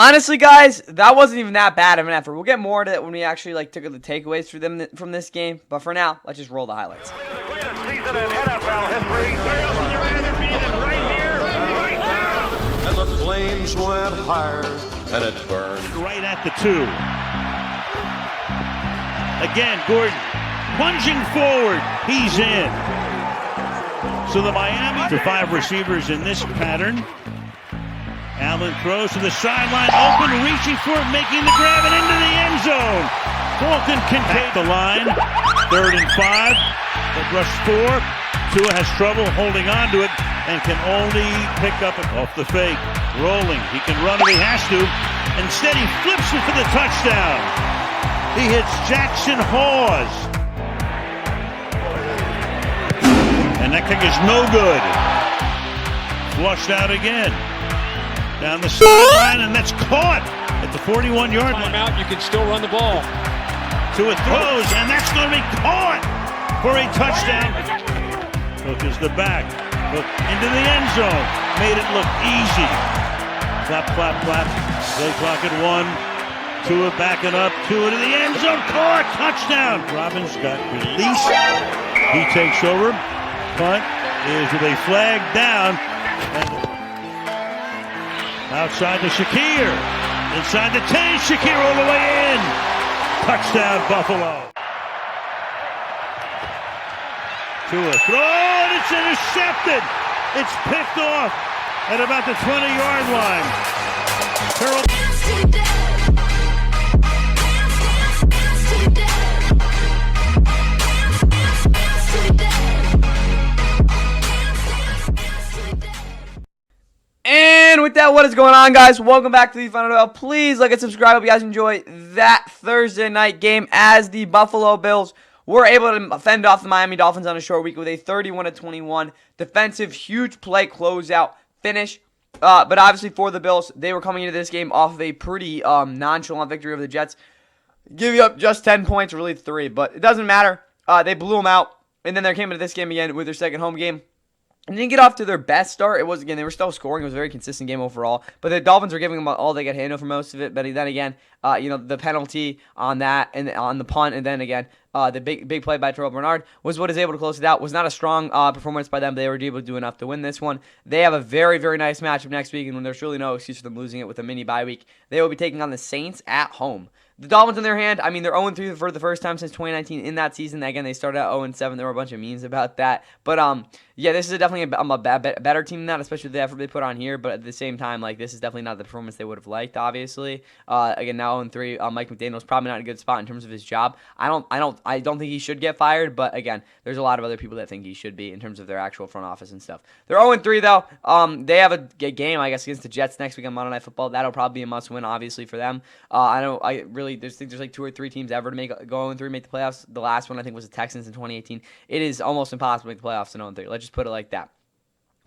Honestly, guys, that wasn't even that bad of an effort. We'll get more to it when we actually took the takeaways for them from this game. But for now, let's just roll the highlights. And the flames went higher, and it burned right at the 2. Again, Gordon plunging forward. He's in. So the Miami, the 5 receivers in this pattern. Allen throws to the sideline, open, reaching for it, making the grab, and into the end zone. Fulton can take the line. 3rd and 5. But rush 4. Tua has trouble holding on to it and can only pick up off the fake. Rolling. He can run if he has to. Instead, he flips it for the touchdown. He hits Jackson Hawes. And that kick is no good. Flushed out again. Down the sideline, and that's caught at the 41-yard line. Out, you can still run the ball. Tua throws, and that's going to be caught for a touchdown. Hook is the back. Hook into the end zone. Made it look easy. Clap, clap, clap. Play clock at 1. Tua backing up. Tua to the end zone. Caught. Touchdown. Robbins got released. He takes over. Punt is with a flag down. And outside to Shakir. Inside the 10. Shakir all the way in. Touchdown, Buffalo. Tua throw, and it's intercepted. It's picked off at about the 20-yard line. And with that, what is going on, guys? Welcome back to the Final Duel. Please like and subscribe. Hope you guys enjoy that Thursday night game as the Buffalo Bills were able to fend off the Miami Dolphins on a short week with a 31-21 defensive huge play closeout finish. But obviously for the Bills, they were coming into this game off of a pretty nonchalant victory over the Jets, giving up just 10 points, really 3. But it doesn't matter. They blew them out, and then they came into this game again with their second home game. And didn't get off to their best start. It was, again, they were still scoring. It was a very consistent game overall. But the Dolphins were giving them all they could handle for most of it. But then again, the penalty on that and on the punt, and then again, the big play by Terrell Bernard was what is able to close it out. Was not a strong performance by them. They were able to do enough to win this one. They have a very, very nice matchup next week, and when there's really no excuse for them losing it with a mini bye week, they will be taking on the Saints at home. The Dolphins, on their hand, I mean, they're 0-3 for the first time since 2019 in that season. Again, they started out 0-7. There were a bunch of memes about that. But, yeah, this is definitely a better team than that, especially with the effort they put on here. But at the same time, this is definitely not the performance they would have liked, obviously. Again, now 0-3, Mike McDaniel's probably not in a good spot in terms of his job. I don't think he should get fired. But, again, there's a lot of other people that think he should be in terms of their actual front office and stuff. They're 0-3, though. They have a game, I guess, against the Jets next week on Monday Night Football. That'll probably be a must-win, obviously, for them. I think there's 2 or 3 teams ever to go 0-3, make the playoffs. The last one, I think, was the Texans in 2018. It is almost impossible to make the playoffs in 0-3. Let's just put it like that.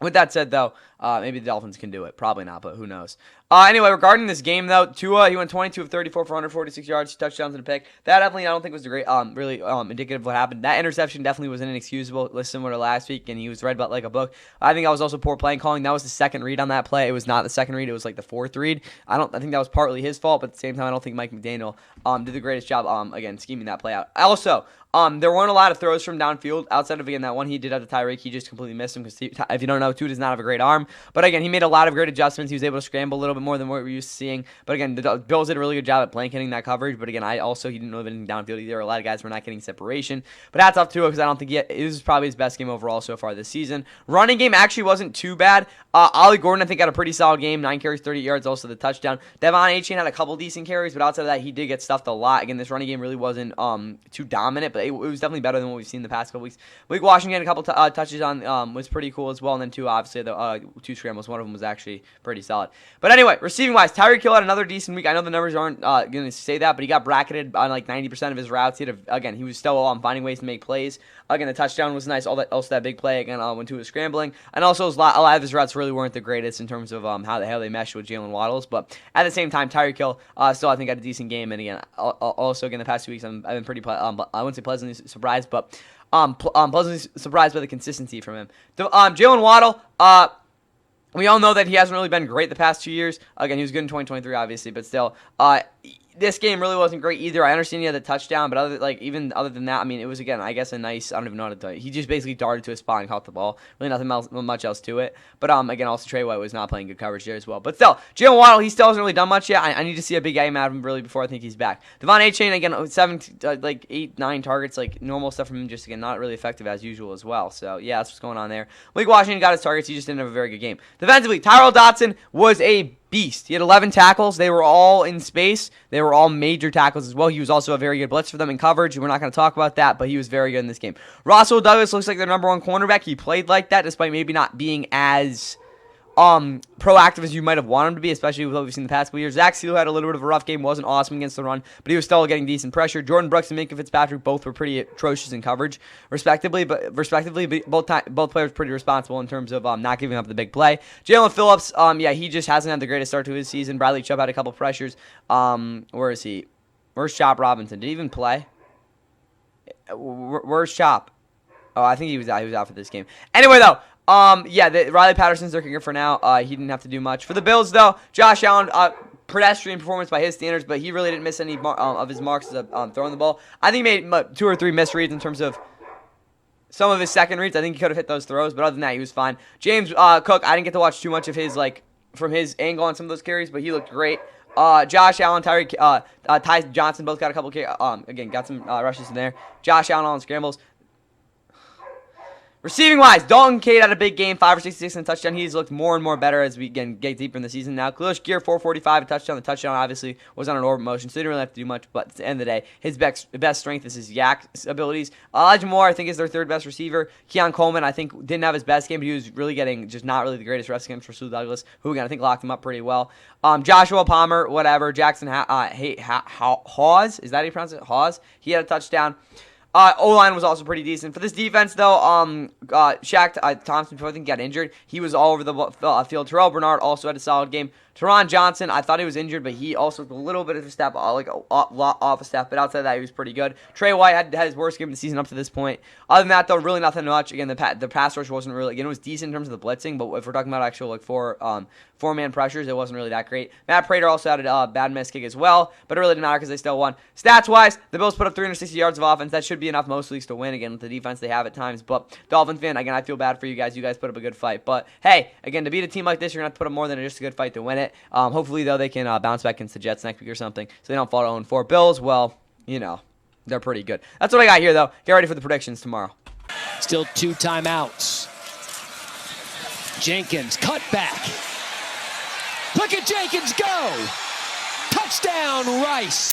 With that said, though, maybe the Dolphins can do it. Probably not, but who knows. Anyway, regarding this game, though, Tua, he went 22 of 34 for 146 yards, touchdowns, and a pick. That definitely, I don't think, was the great, really indicative of what happened. That interception definitely was inexcusable, similar to last week, and he was read about like a book. I think that was also poor playing calling. That was the second read on that play. It was not the second read. It was like the 4th read. I think that was partly his fault, but at the same time, I don't think Mike McDaniel did the greatest job, again, scheming that play out. Also, there weren't a lot of throws from downfield outside of, again, that one he did out to Tyreek. He just completely missed him because, if you don't know, Tua does not have a great arm. But, again, he made a lot of great adjustments. He was able to scramble a little bit more than what we're used to seeing. But, again, the Bills did a really good job at blanketing that coverage. But, again, he didn't know anything downfield either. A lot of guys were not getting separation. But hats off to Tua because I don't think it was probably his best game overall so far this season. Running game actually wasn't too bad. Ollie Gordon, I think, had a pretty solid game. 9 carries, 30 yards, also the touchdown. Devon Achane had a couple decent carries, but outside of that, he did get stuffed a lot. Again, this running game really wasn't too dominant, but it was definitely better than what we've seen the past couple weeks. Malik Washington, a couple touches on was pretty cool as well, and then 2, obviously, the 2 scrambles. One of them was actually pretty solid. But anyway, receiving-wise, Tyreek Hill had another decent week. I know the numbers aren't going to say that, but he got bracketed on like 90% of his routes. He was still finding ways to make plays. Again, the touchdown was nice. Also, that big play again when Tua was scrambling, and also a lot of his routes really weren't the greatest in terms of how the hell they meshed with Jalen Waddles. But at the same time, Tyreek Hill still I think had a decent game. And again, also again the past 2 weeks I've been pretty I wouldn't say pleasantly surprised, but pleasantly surprised by the consistency from him. Jalen Waddle. We all know that he hasn't really been great the past 2 years. Again, he was good in 2023, obviously, but still, this game really wasn't great either. I understand he had the touchdown, but even other than that, I mean, it was, again, I guess a nice, I don't even know how to tell you. He just basically darted to his spot and caught the ball. Really much else to it. But, again, also Trey White was not playing good coverage there as well. But still, Jalen Waddle, he still hasn't really done much yet. I need to see a big game out of him really before I think he's back. Devon A-Chain, again, 8, 9 targets, like normal stuff from him, just, again, not really effective as usual as well. So, yeah, that's what's going on there. Malik Washington got his targets. He just didn't have a very good game. Defensively, Tyrell Dotson was a beast. He had 11 tackles. They were all in space. They were all major tackles as well. He was also a very good blitz for them in coverage. We're not going to talk about that, but he was very good in this game. Russell Douglas looks like their number one cornerback. He played like that despite maybe not being as proactive as you might have wanted him to be, especially with what we've seen the past couple years. Zach Steele had a little bit of a rough game, wasn't awesome against the run, but he was still getting decent pressure. Jordan Brooks and Minkah Fitzpatrick both were pretty atrocious in coverage, respectively, but both players pretty responsible in terms of not giving up the big play. Jalen Phillips, he just hasn't had the greatest start to his season. Bradley Chubb had a couple pressures. Where is he? Where's Chop Robinson? Did he even play? Where's Chop? Oh, I think he was out. He was out for this game. Anyway, though, Riley Patterson's their kicker for now. He didn't have to do much. For the Bills, though, Josh Allen, pedestrian performance by his standards, but he really didn't miss any of his marks throwing the ball. I think he made 2 or 3 misreads in terms of some of his second reads. I think he could have hit those throws, but other than that, he was fine. James Cook, I didn't get to watch too much of his, from his angle on some of those carries, but he looked great. Josh Allen, Ty Johnson both got a couple got some rushes in there. Josh Allen on scrambles. Receiving-wise, Dalton Cade had a big game, 5 for 66 and a touchdown. He's looked more and more better as we get deeper in the season now. Khalil Gear, 445, a touchdown. The touchdown obviously was on an orbit motion, so he didn't really have to do much. But at the end of the day, his best strength is his yak abilities. Elijah Moore, I think, is their third best receiver. Keon Coleman, I think, didn't have his best game, but he was really getting just not really the greatest rest games for Sue Douglas, who, again, I think locked him up pretty well. Joshua Palmer, whatever. Jackson Hawes, is that how you pronounce it? Hawes? He had a touchdown. O-line was also pretty decent. For this defense, though, Shaq Thompson, before I think got injured, he was all over the field. Terrell Bernard also had a solid game. Teron Johnson, I thought he was injured, but he also took a little bit of a step, off a step. But outside of that, he was pretty good. Trey White had his worst game of the season up to this point. Other than that, though, really nothing much. Again, the pass rush wasn't really, again, it was decent in terms of the blitzing, but if we're talking about actual four-man pressures, it wasn't really that great. Matt Prater also had a bad miss kick as well, but it really didn't matter because they still won. Stats-wise, the Bills put up 360 yards of offense. That should be enough most leagues to win, again, with the defense they have at times. But Dolphins fan, again, I feel bad for you guys. You guys put up a good fight. But, hey, again, to beat a team like this, you're going to have to put up more than just a good fight to win it. Hopefully, though, they can bounce back against the Jets next week or something so they don't fall to 0-4. Bills, well, they're pretty good. That's what I got here, though. Get ready for the predictions tomorrow. Still 2 timeouts. Jenkins, cut back. Look at Jenkins go! Touchdown, Rice!